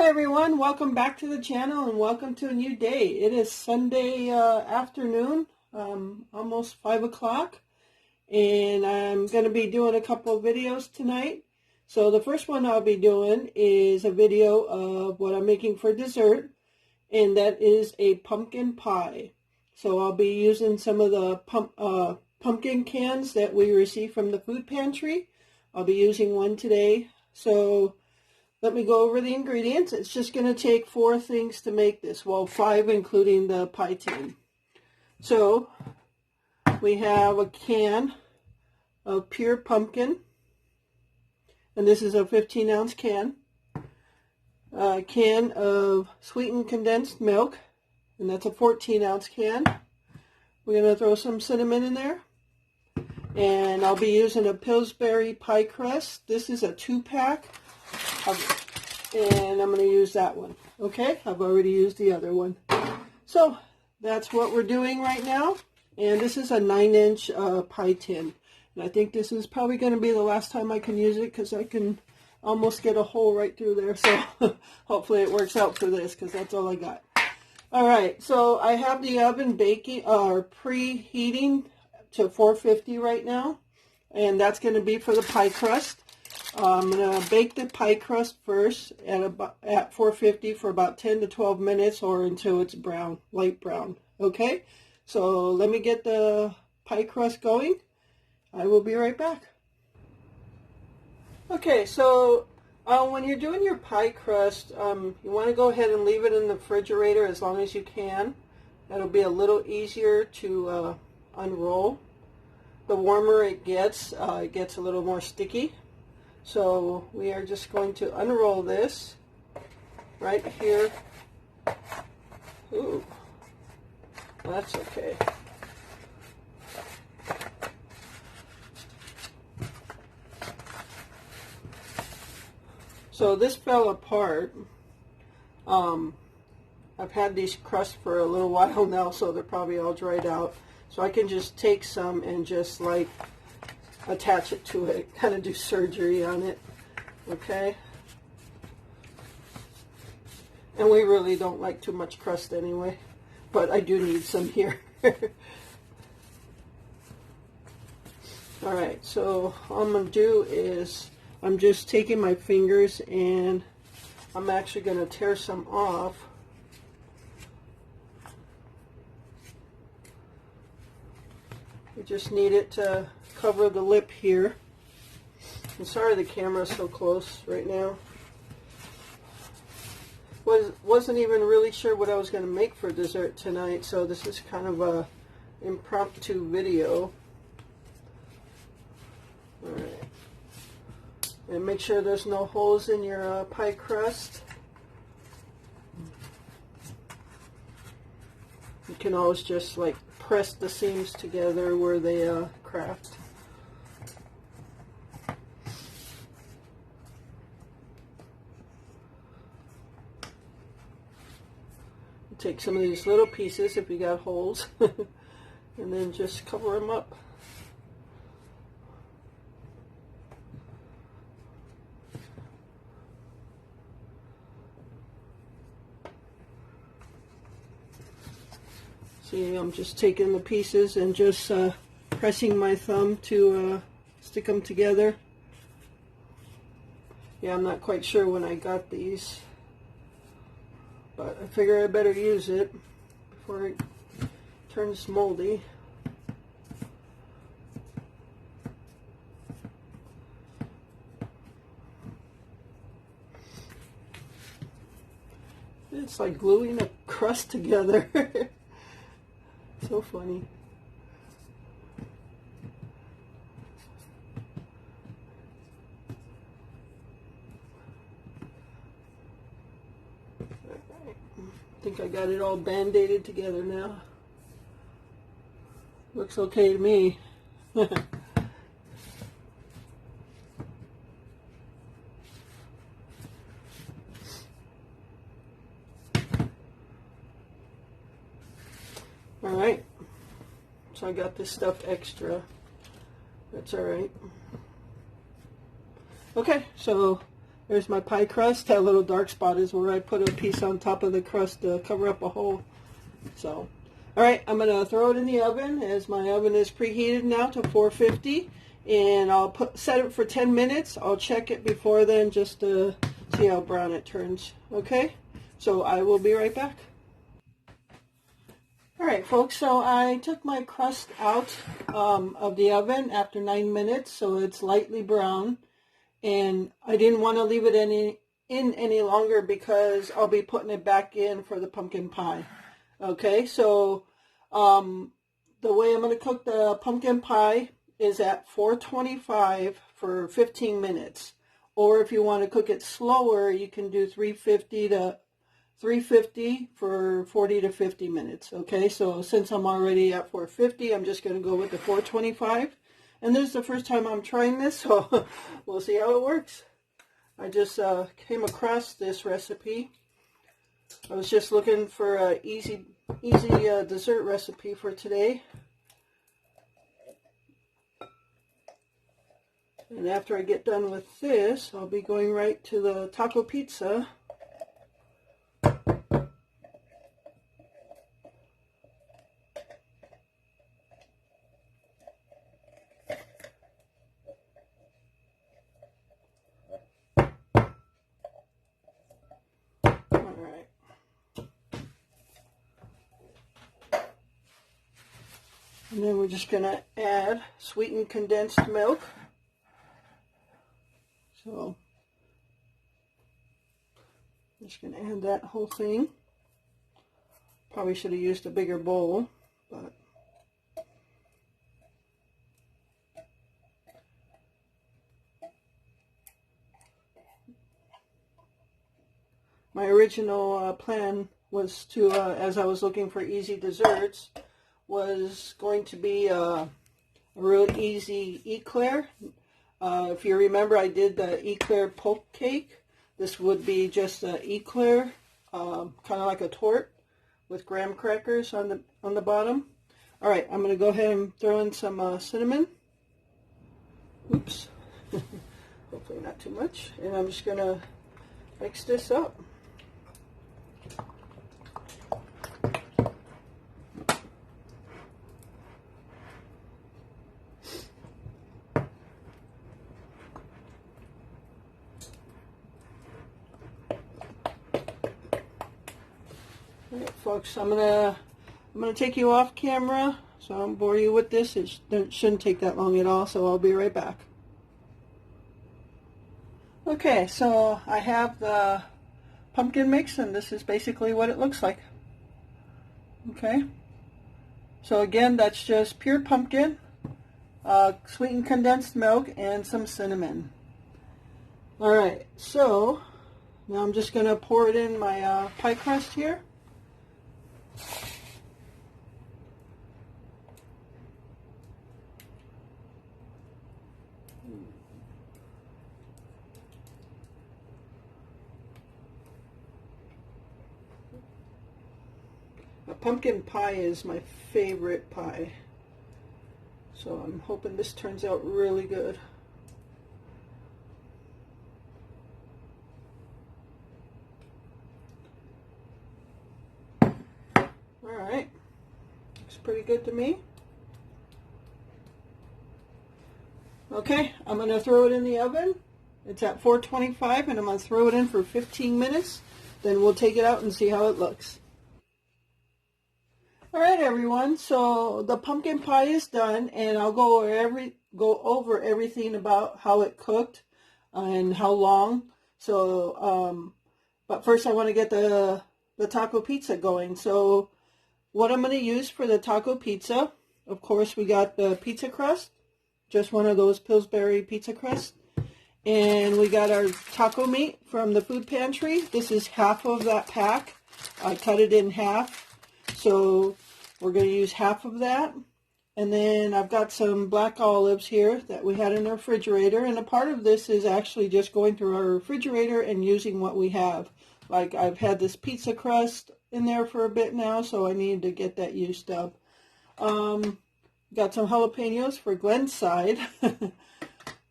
Hi everyone, welcome back to the channel and welcome to a new day. It is Sunday afternoon, almost 5 o'clock, and I'm going to be doing a couple of videos tonight. So the first one I'll be doing is a video of what I'm making for dessert, and that is a pumpkin pie. So I'll be using some of the pumpkin cans that we received from the food pantry. I'll be using one today. So let me go over the ingredients. It's just going to take 4 things to make this. Well, 5 including the pie tin. So we have a can of pure pumpkin. And this is a 15-ounce can. A can of sweetened condensed milk. And that's a 14-ounce can. We're going to throw some cinnamon in there. And I'll be using a Pillsbury pie crust. This is a 2-pack. And I'm going to use that one. Okay, I've already used the other one. So that's what we're doing right now. And this is a 9-inch pie tin. And I think this is probably going to be the last time I can use it because I can almost get a hole right through there. So hopefully it works out for this because that's all I got. All right, so I have the oven baking or preheating to 450 right now. And that's going to be for the pie crust. I'm going to bake the pie crust first at 450 for about 10 to 12 minutes or until it's brown, light brown. Okay, so let me get the pie crust going. I will be right back. Okay, so when you're doing your pie crust, you want to go ahead and leave it in the refrigerator as long as you can. That'll be a little easier to unroll. The warmer it gets a little more sticky. So we are just going to unroll this right here. Ooh, that's okay. So this fell apart. I've had these crusts for a little while now, so they're probably all dried out. So I can just take some and just like attach it to it, kind of do surgery on it, okay? And we really don't like too much crust anyway, but I do need some here. All right, so all I'm going to do is I'm just taking my fingers and I'm actually going to tear some off. We just need it to cover the lip here. I'm sorry the camera's so close right now. Wasn't even really sure what I was going to make for dessert tonight, so this is kind of a impromptu video. Alright. And make sure there's no holes in your pie crust. You can always just like press the seams together where they cracked. Take some of these little pieces if you got holes and then just cover them up. See, I'm just taking the pieces and just pressing my thumb to stick them together. Yeah, I'm not quite sure when I got these, but I figure I better use it before it turns moldy. It's like gluing a crust together. So funny. I think I got it all band-aided together now. Looks okay to me. Alright, so I got this stuff extra. That's alright. Okay, so There's my pie crust. That little dark spot is where I put a piece on top of the crust to cover up a hole. So, all right, I'm going to throw it in the oven as my oven is preheated now to 450. And I'll set it for 10 minutes. I'll check it before then just to see how brown it turns. Okay, so I will be right back. All right, folks, so I took my crust out of the oven after 9 minutes, so it's lightly brown. And I didn't want to leave it any longer because I'll be putting it back in for the pumpkin pie. Okay, so the way I'm going to cook the pumpkin pie is at 425 for 15 minutes. Or if you want to cook it slower, you can do 350 for 40 to 50 minutes. Okay, so since I'm already at 450, I'm just going to go with the 425. And this is the first time I'm trying this, so we'll see how it works. I just came across this recipe. I was just looking for an easy dessert recipe for today. And after I get done with this, I'll be going right to the taco pizza. Alright. And then we're just going to add sweetened condensed milk. So, I'm just going to add that whole thing. Probably should have used a bigger bowl, but my original plan was to, as I was looking for easy desserts, was going to be a real easy eclair. If you remember, I did the eclair poke cake. This would be just an eclair, kind of like a torte with graham crackers on the bottom. All right, I'm going to go ahead and throw in some cinnamon. Oops. Hopefully not too much. And I'm just going to mix this up. Alright, folks, I'm gonna take you off camera, so I don't bore you with this. It shouldn't take that long at all, so I'll be right back. Okay, so I have the pumpkin mix, and this is basically what it looks like. Okay, so again, that's just pure pumpkin, sweetened condensed milk, and some cinnamon. Alright, so now I'm just gonna pour it in my pie crust here. A pumpkin pie is my favorite pie, so I'm hoping this turns out really good. Alright, looks pretty good to me. Okay, I'm going to throw it in the oven. It's at 425, and I'm going to throw it in for 15 minutes. Then we'll take it out and see how it looks. Alright everyone, so the pumpkin pie is done, and I'll go over everything about how it cooked and how long. So, but first I want to get the taco pizza going. So what I'm going to use for the taco pizza, of course, we got the pizza crust, just one of those Pillsbury pizza crusts. And we got our taco meat from the food pantry. This is half of that pack. I cut it in half. So we're going to use half of that. And then I've got some black olives here that we had in the refrigerator. And a part of this is actually just going through our refrigerator and using what we have. Like I've had this pizza crust in there for a bit now, so I need to get that used up. Got some jalapenos for Glenn's side.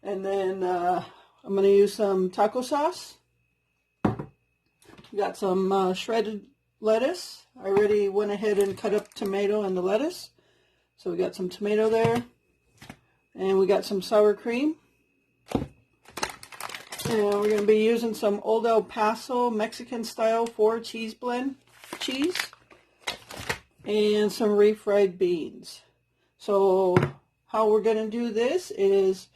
And then I'm going to use some taco sauce. Got some shredded lettuce. I already went ahead and cut up tomato and the lettuce. So we got some tomato there. And we got some sour cream. And we're going to be using some Old El Paso Mexican style 4 cheese blend cheese. And some refried beans. So how we're going to do this is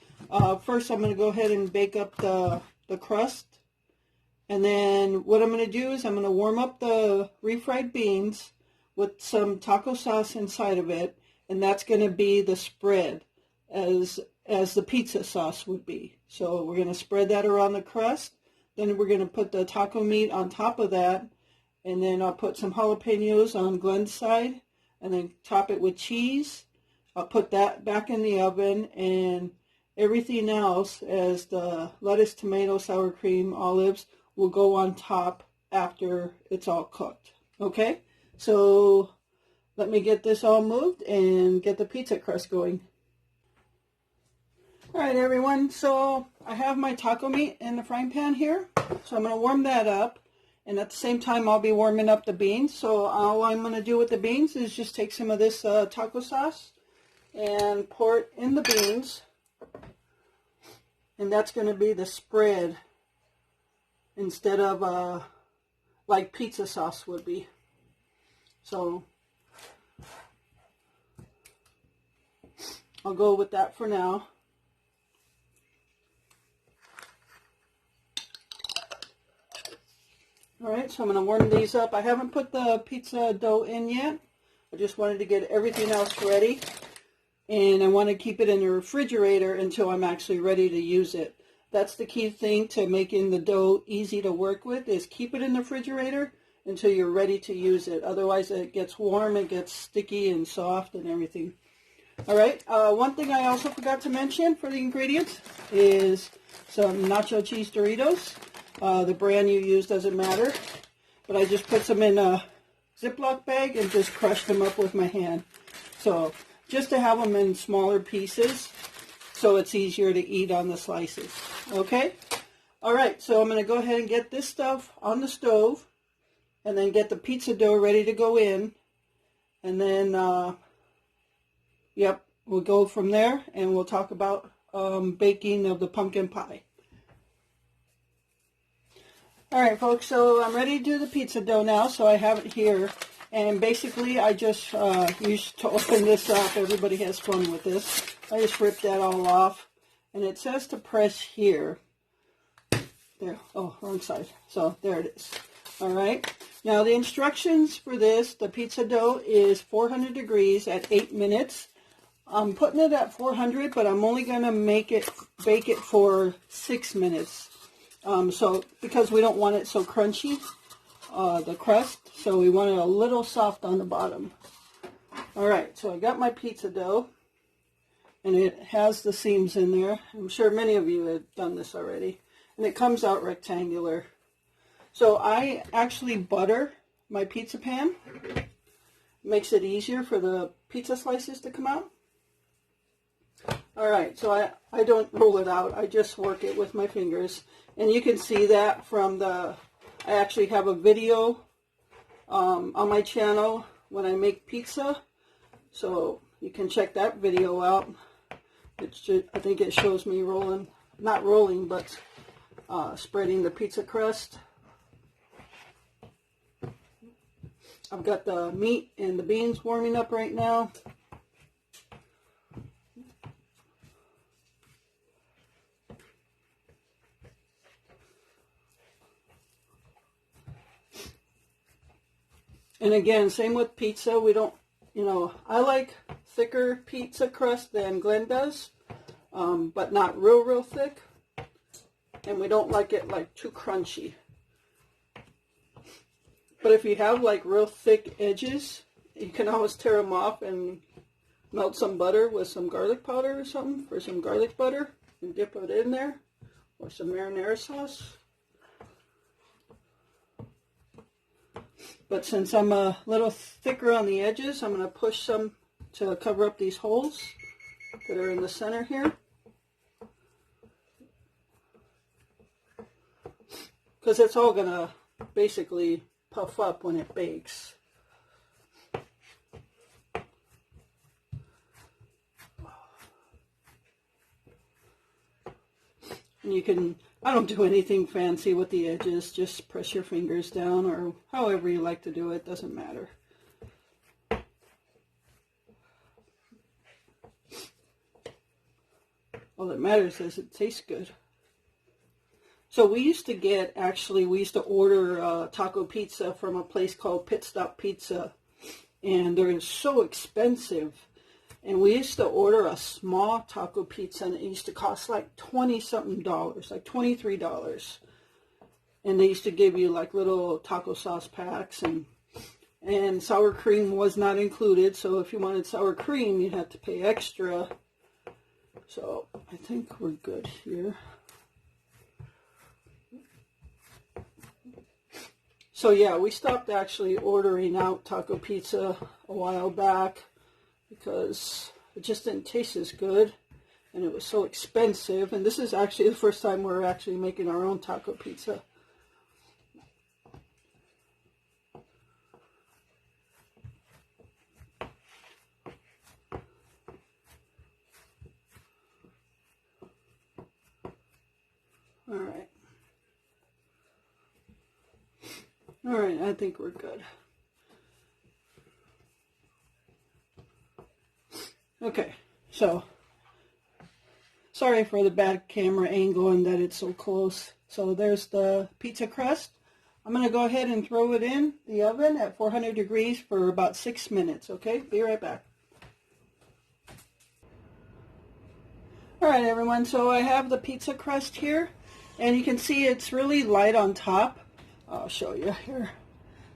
first I'm going to go ahead and bake up the crust. And then what I'm going to do is I'm going to warm up the refried beans with some taco sauce inside of it, and that's going to be the spread as the pizza sauce would be. So we're going to spread that around the crust. Then we're going to put the taco meat on top of that, and then I'll put some jalapenos on Glenn's side, and then top it with cheese. I'll put that back in the oven, and everything else, as the lettuce, tomato, sour cream, olives, will go on top after it's all cooked. Okay, so let me get this all moved and get the pizza crust going. All right, everyone, so I have my taco meat in the frying pan here. So I'm going to warm that up, and at the same time I'll be warming up the beans. So all I'm going to do with the beans is just take some of this taco sauce and pour it in the beans, and that's going to be the spread instead of like pizza sauce would be. So I'll go with that for now. Alright, so I'm going to warm these up. I haven't put the pizza dough in yet. I just wanted to get everything else ready. And I want to keep it in the refrigerator until I'm actually ready to use it. That's the key thing to making the dough easy to work with, is keep it in the refrigerator until you're ready to use it. Otherwise it gets warm, it gets sticky and soft and everything. Alright, one thing I also forgot to mention for the ingredients is some nacho cheese Doritos. The brand you use doesn't matter, but I just put some in a Ziploc bag and just crushed them up with my hand. So just to have them in smaller pieces so it's easier to eat on the slices. Okay? Alright, so I'm going to go ahead and get this stuff on the stove and then get the pizza dough ready to go in. And then, yep, we'll go from there and we'll talk about baking of the pumpkin pie. Alright folks, so I'm ready to do the pizza dough now, so I have it here. And basically I just used to open this up. Everybody has fun with this. I just ripped that all off. And it says to press here. There, oh, wrong side. So there it is. Alright. Now the instructions for this, the pizza dough is 400 degrees at 8 minutes. I'm putting it at 400, but I'm only going to bake it for 6 minutes. So because we don't want it so crunchy, the crust, so we want it a little soft on the bottom. Alright, so I got my pizza dough, and it has the seams in there. I'm sure many of you have done this already. And it comes out rectangular. So I actually butter my pizza pan. Makes it easier for the pizza slices to come out. Alright, so I don't roll it out. I just work it with my fingers. And you can see that from I actually have a video on my channel when I make pizza. So you can check that video out. I think it shows me rolling, not rolling, but spreading the pizza crust. I've got the meat and the beans warming up right now. And again, same with pizza. We don't, I like thicker pizza crust than Glenn does, but not real thick. And we don't like it like too crunchy. But if you have like real thick edges, you can always tear them off and melt some butter with some garlic powder or something for some garlic butter and dip it in there, or some marinara sauce. But since I'm a little thicker on the edges, I'm going to push some to cover up these holes that are in the center here. because it's all gonna basically puff up when it bakes. And you can, I don't do anything fancy with the edges, just press your fingers down or however you like to do it, doesn't matter. All that matters is it tastes good. So we used to get, actually, we used to order taco pizza from a place called Pit Stop Pizza. And they're so expensive. And we used to order a small taco pizza, and it used to cost like $20-something, like $23. And they used to give you like little taco sauce packs, and sour cream was not included. So if you wanted sour cream, you'd have to pay extra. So I think we're good here. So yeah, we stopped actually ordering out taco pizza a while back because it just didn't taste as good and it was so expensive. And this is actually the first time we're actually making our own taco pizza. All right, I think we're good. Okay, so sorry for the bad camera angle and that it's so close. So there's the pizza crust. I'm going to go ahead and throw it in the oven at 400 degrees for about 6 minutes, okay? Be right back. All right, everyone, so I have the pizza crust here, and you can see it's really light on top. I'll show you here.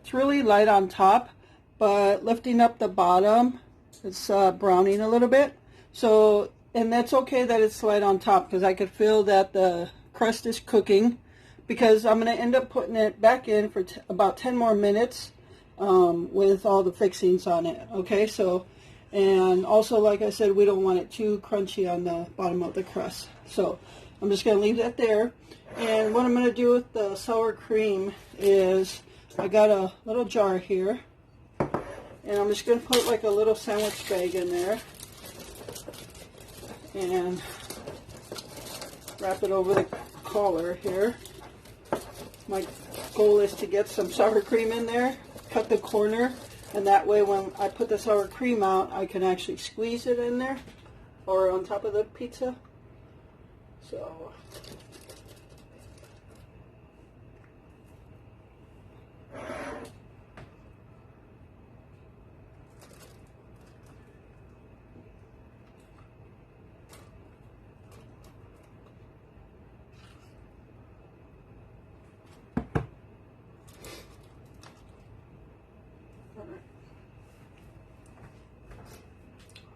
It's really light on top, but lifting up the bottom, it's browning a little bit. So, and that's okay that it's light on top because I could feel that the crust is cooking, because I'm going to end up putting it back in for about 10 more minutes with all the fixings on it. Okay, so, and also, like I said, we don't want it too crunchy on the bottom of the crust. So I'm just going to leave that there. And what I'm going to do with the sour cream is I got a little jar here, and I'm just going to put like a little sandwich bag in there and wrap it over the collar here. My goal is to get some sour cream in there, cut the corner, and that way when I put the sour cream out, I can actually squeeze it in there or on top of the pizza. So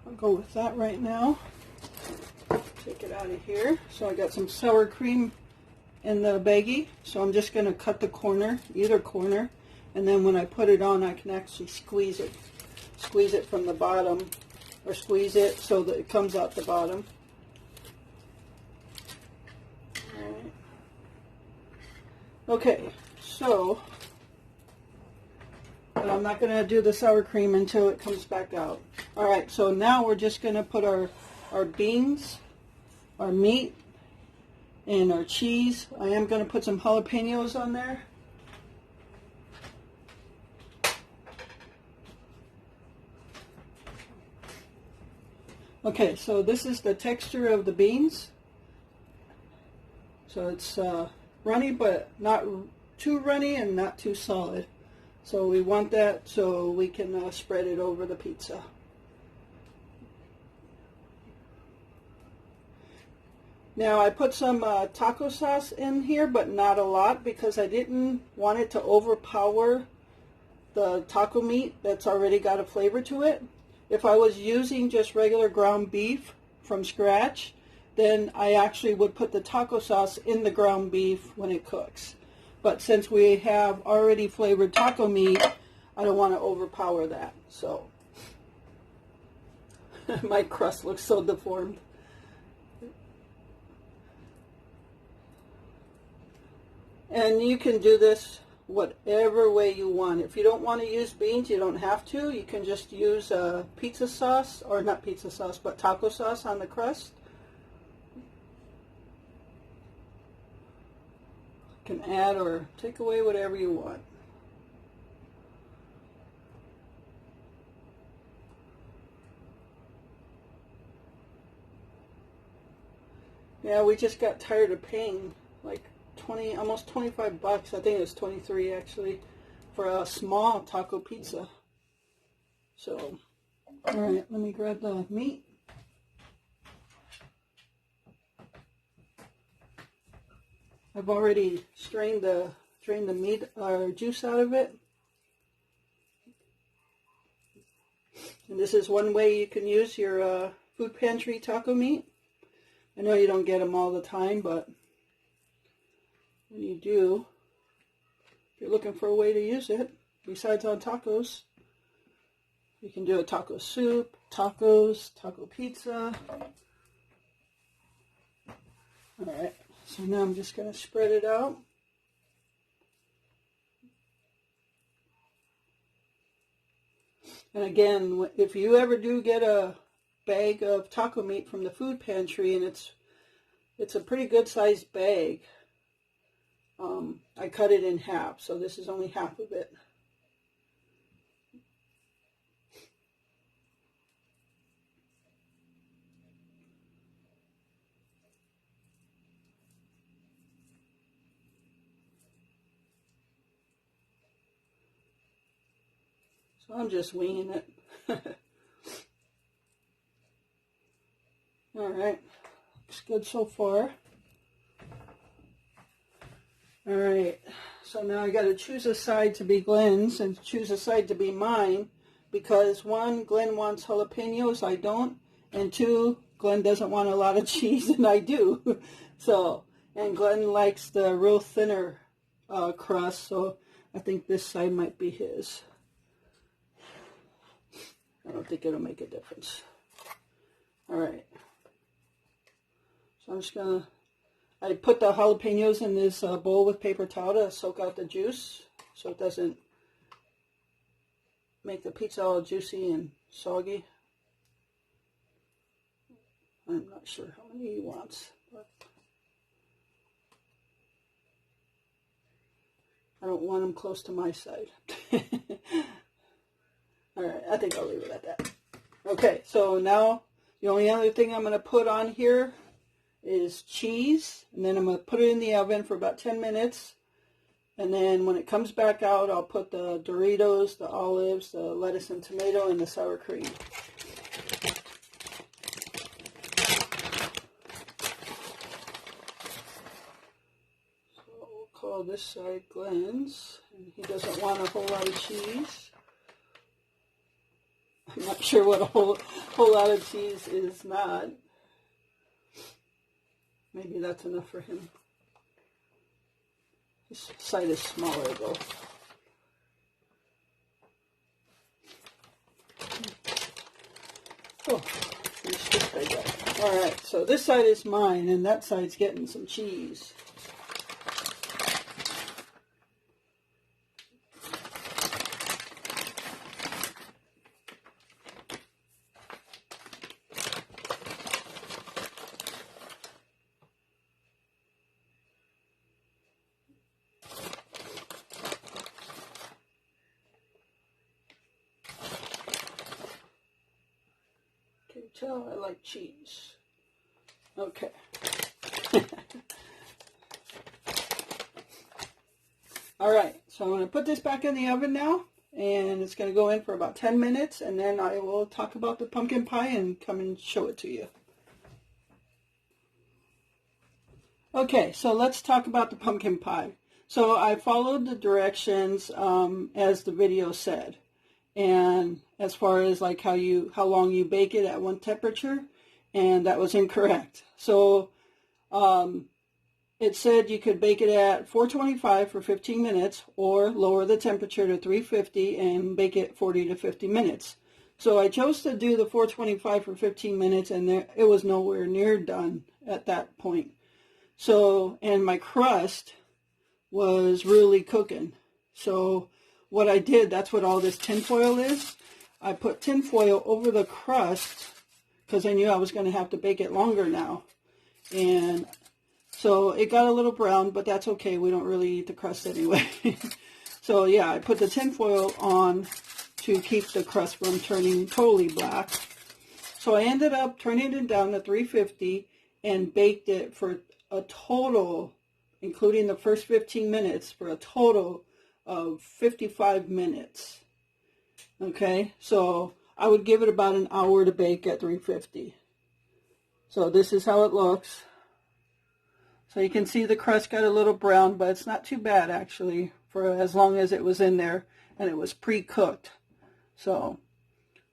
I'll go with that right now. Take it out of here. So I got some sour cream in the baggie. So I'm just going to cut the corner, either corner, and then when I put it on, I can actually squeeze it. Squeeze it from the bottom, or squeeze it so that it comes out the bottom. Alright. Okay, so but I'm not going to do the sour cream until it comes back out. Alright, so now we're just going to put our beans, our meat, and our cheese. I am going to put some jalapenos on there. Okay, so this is the texture of the beans. So it's runny, but not too runny and not too solid. So we want that so we can spread it over the pizza. Now I put some taco sauce in here, but not a lot because I didn't want it to overpower the taco meat that's already got a flavor to it. If I was using just regular ground beef from scratch, then I actually would put the taco sauce in the ground beef when it cooks. But since we have already flavored taco meat, I don't want to overpower that. So my crust looks so deformed. And you can do this whatever way you want. If you don't want to use beans, you don't have to. You can just use pizza sauce, or not pizza sauce, but taco sauce on the crust. You can add or take away whatever you want. Yeah, we just got tired of paying like almost 25 bucks. I think it was 23 actually, for a small taco pizza. So, all right, let me grab the meat. I've already drained the meat or juice out of it. And this is one way you can use your food pantry taco meat. I know you don't get them all the time, but when you do, if you're looking for a way to use it, besides on tacos, you can do a taco soup, tacos, taco pizza. Alright, so now I'm just going to spread it out. And again, if you ever do get a bag of taco meat from the food pantry, and it's a pretty good sized bag, I cut it in half, so this is only half of it. So I'm just winging it. Alright, looks good so far. Alright, so now I got to choose a side to be Glenn's and choose a side to be mine, because one, Glenn wants jalapenos, I don't, and two, Glenn doesn't want a lot of cheese and I do. So, and Glenn likes the real thinner crust, so I think this side might be his. I don't think it'll make a difference. Alright. So I'm just gonna, I put the jalapenos in this bowl with paper towel to soak out the juice so it doesn't make the pizza all juicy and soggy. I'm not sure how many he wants, but I don't want them close to my side. Alright, I think I'll leave it at that. Okay, so now the only other thing I'm going to put on here is cheese, and then I'm going to put it in the oven for about 10 minutes, and then when it comes back out, I'll put the Doritos, the olives, the lettuce and tomato, and the sour cream. So we'll call this side Glenn's, and he doesn't want a whole lot of cheese. I'm not sure what a whole lot of cheese is not. Maybe that's enough for him. This side is smaller though. Oh, alright, so this side is mine and that side's getting some cheese. Can you tell I like cheese? Okay. Alright, so I'm going to put this back in the oven now, and it's going to go in for about 10 minutes, and then I will talk about the pumpkin pie and come and show it to you. Okay, so let's talk about the pumpkin pie. So I followed the directions as the video said. And as far as like how long you bake it at one temperature, and that was incorrect. So it said you could bake it at 425 for 15 minutes or lower the temperature to 350 and bake it 40 to 50 minutes. So I chose to do the 425 for 15 minutes, and it was nowhere near done at that point. So, and my crust was really cooking. So what I did, that's what all this tinfoil is. I put tinfoil over the crust because I knew I was going to have to bake it longer now. And so it got a little brown, but that's okay. We don't really eat the crust anyway. So yeah, I put the tinfoil on to keep the crust from turning totally black. So I ended up turning it down to 350 and baked it for a total, including the first 15 minutes, for a total of 55 minutes. Okay, so I would give it about an hour to bake at 350. So this is how it looks. So you can see the crust got a little brown, but it's not too bad actually, for as long as it was in there and it was pre-cooked. So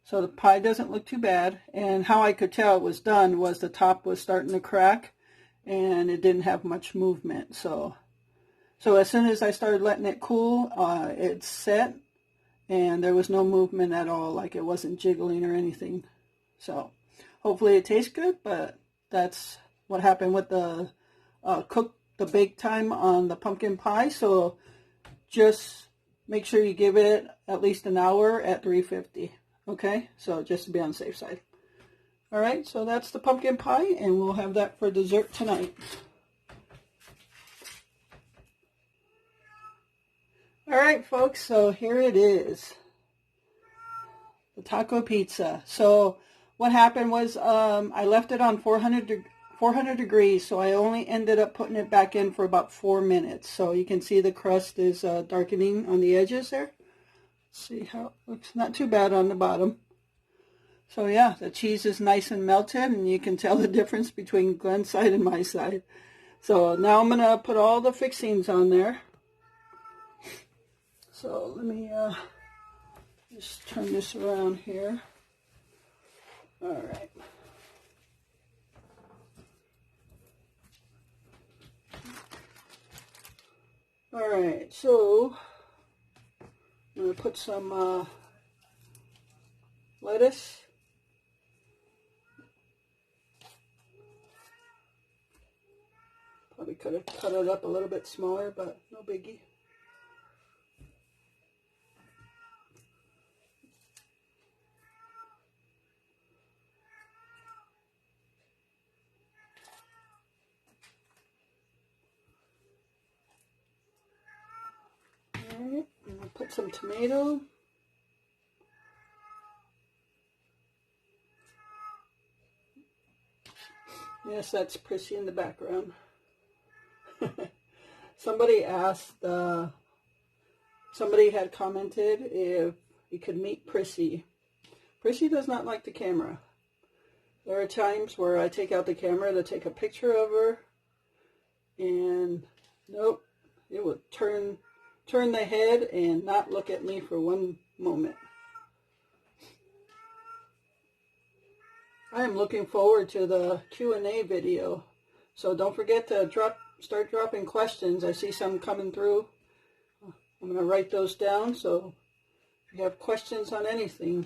the pie doesn't look too bad. And how I could tell it was done was the top was starting to crack and it didn't have much movement. So as soon as I started letting it cool, it set and there was no movement at all, like it wasn't jiggling or anything. So hopefully it tastes good, but that's what happened with the bake time on the pumpkin pie. So just make sure you give it at least an hour at 350. Okay, so just to be on the safe side. All right, so that's the pumpkin pie, and we'll have that for dessert tonight. All right, folks, so here it is, the taco pizza. So what happened was I left it on 400 degrees, so I only ended up putting it back in for about 4 minutes. So you can see the crust is darkening on the edges there. See how it looks. Not too bad on the bottom. So yeah, the cheese is nice and melted, and you can tell the difference between Glenn's side and my side. So now I'm going to put all the fixings on there. So let me just turn this around here. All right. All right, so I'm going to put some lettuce. Probably could have cut it up a little bit smaller, but no biggie. All right, I'm going to put some tomato. Yes, that's Prissy in the background. Somebody asked, somebody had commented if you could meet Prissy. Prissy does not like the camera. There are times where I take out the camera to take a picture of her, and nope, it would turn the head and not look at me for one moment. I am looking forward to the Q&A video, so don't forget to start dropping questions. I see some coming through. I'm going to write those down, so if you have questions on anything.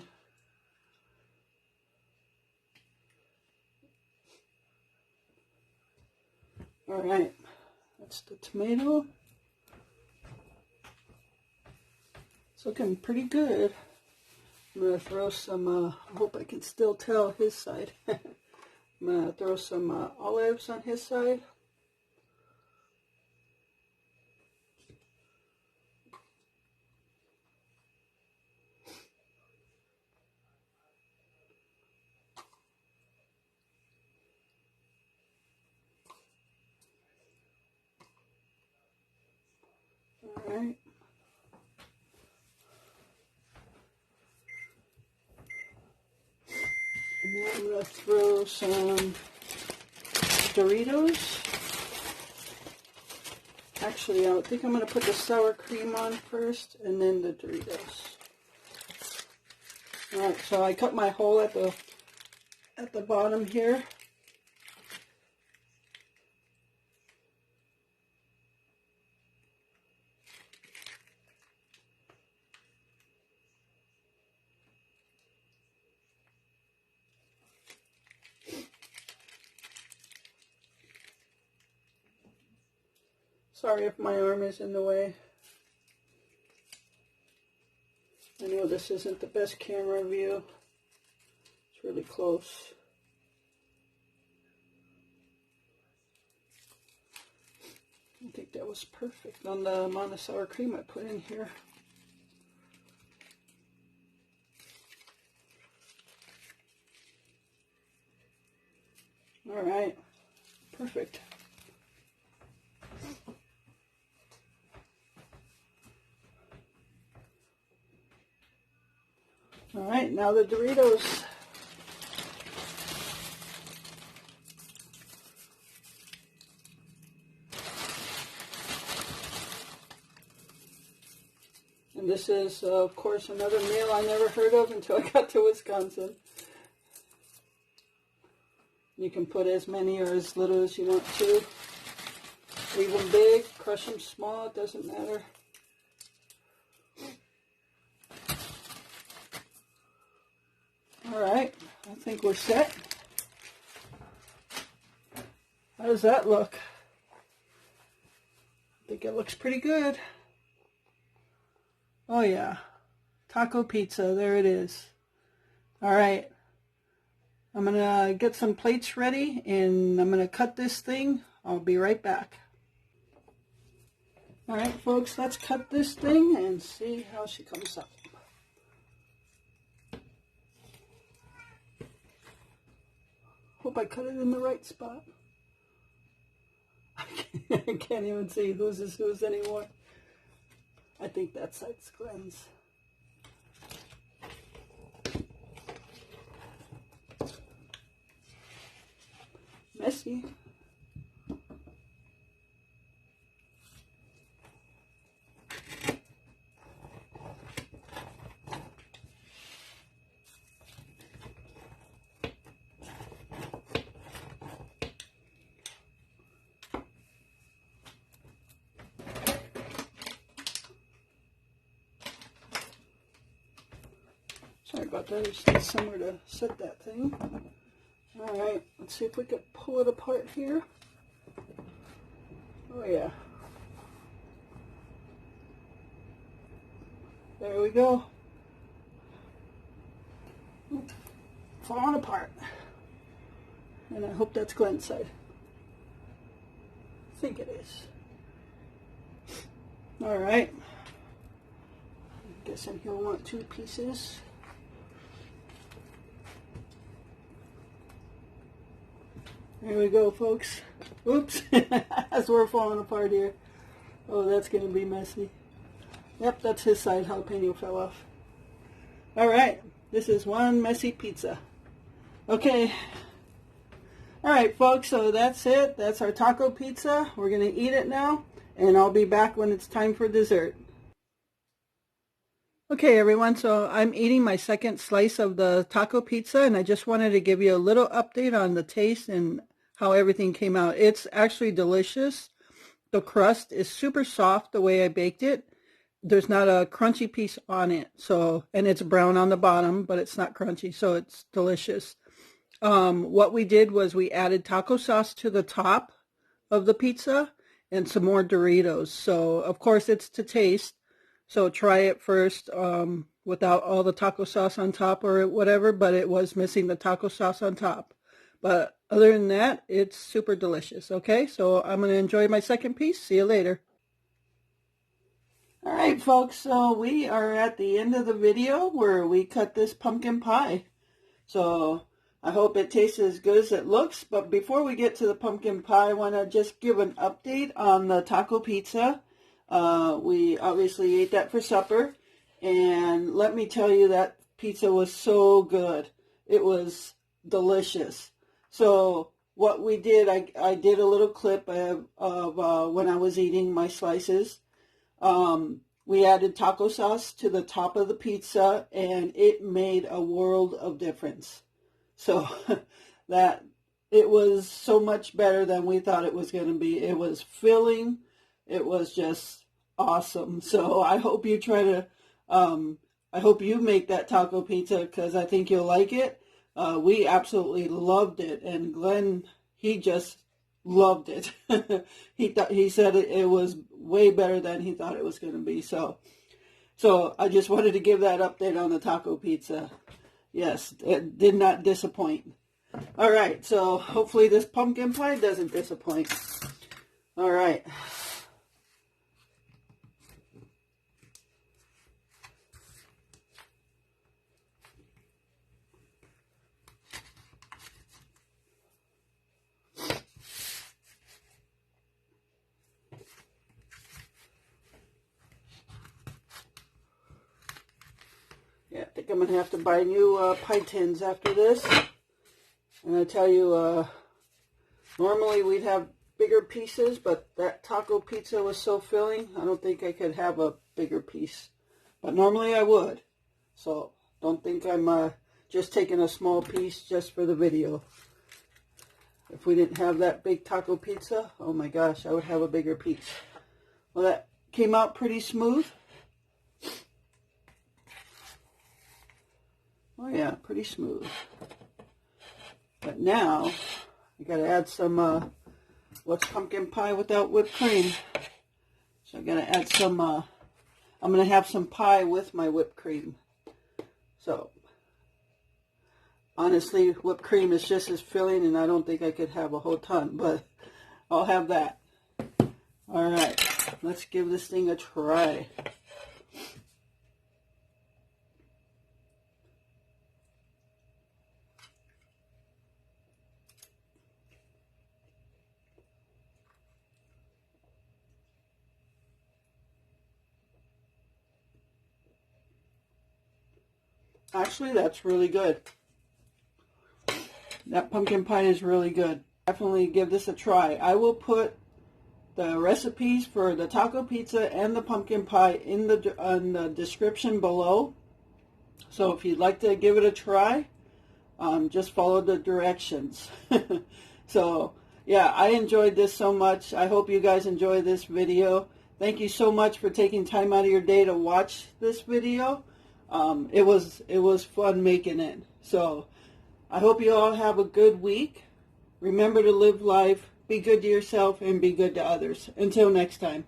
All right, that's the tomato. It's looking pretty good. I'm going to throw some, I hope I can still tell his side. I'm going to throw some olives on his side. All right. And then I'm going to throw some Doritos. Actually, I think I'm going to put the sour cream on first and then the Doritos. Alright, so I cut my hole at the bottom here. Sorry if my arm is in the way. I know this isn't the best camera view. It's really close. I think that was perfect on the amount of sour cream I put in here. All right, perfect. All right, now the Doritos. And this is, of course, another meal I never heard of until I got to Wisconsin. You can put as many or as little as you want to. Leave them big, crush them small, it doesn't matter. All right, I think we're set. How does that look? I think it looks pretty good. Oh yeah, taco pizza, there it is. All right, I'm gonna get some plates ready and I'm gonna cut this thing. I'll be right back. All right, folks, let's cut this thing and see how she comes up. Hope I cut it in the right spot. I can't even see whose is whose anymore. I think that side's Glenn's. Messy. Sorry about that, I just need somewhere to set that thing. Alright, let's see if we can pull it apart here. Oh yeah. There we go. Oop, falling apart. And I hope that's Glenn's side. I think it is. Alright. Guessing he'll want 2 pieces. There we go, folks. Oops, as we're falling apart here. Oh, that's going to be messy. Yep, that's his side. Jalapeno fell off. All right, this is one messy pizza. Okay. All right, folks, so that's it. That's our taco pizza. We're going to eat it now, and I'll be back when it's time for dessert. Okay, everyone, so I'm eating my second slice of the taco pizza, and I just wanted to give you a little update on the taste and how everything came out. It's actually delicious. The crust is super soft the way I baked it. There's not a crunchy piece on it, so, and it's brown on the bottom, but it's not crunchy, so it's delicious. What we did was we added taco sauce to the top of the pizza and some more Doritos. So, of course, it's to taste. So try it first without all the taco sauce on top or whatever, but it was missing the taco sauce on top. But other than that, it's super delicious. Okay, so I'm going to enjoy my second piece. See you later. All right, folks, so we are at the end of the video where we cut this pumpkin pie. So I hope it tastes as good as it looks. But before we get to the pumpkin pie, I want to just give an update on the taco pizza. We obviously ate that for supper, and let me tell you, that pizza was so good. It was delicious. So what we did, I did a little clip of when I was eating my slices. We added taco sauce to the top of the pizza, and it made a world of difference. So that it was so much better than we thought it was going to be. It was filling. It was just awesome. So I hope you try to, I hope you make that taco pizza, because I think you'll like it. We absolutely loved it. And Glenn, he just loved it. He said it was way better than he thought it was going to be. So I just wanted to give that update on the taco pizza. Yes, it did not disappoint. All right, so hopefully this pumpkin pie doesn't disappoint. All right. Yeah, I think I'm going to have to buy new pie tins after this. And I tell you, normally we'd have bigger pieces, but that taco pizza was so filling, I don't think I could have a bigger piece. But normally I would. So don't think I'm just taking a small piece just for the video. If we didn't have that big taco pizza, oh my gosh, I would have a bigger piece. Well, that came out pretty smooth. Oh yeah, pretty smooth. But now, I gotta add some, what's pumpkin pie without whipped cream? So I'm gonna add some, I'm gonna have some pie with my whipped cream. So, honestly, whipped cream is just as filling, and I don't think I could have a whole ton, but I'll have that. Alright, let's give this thing a try. Actually, that's really good. That pumpkin pie is really good. Definitely give this a try. I will put the recipes for the taco pizza and the pumpkin pie in the description below. So if you'd like to give it a try, just follow the directions. So yeah, I enjoyed this so much. I hope you guys enjoy this video. Thank you so much for taking time out of your day to watch this video. It was fun making it. So I hope you all have a good week. Remember to live life, be good to yourself, and be good to others. Until next time.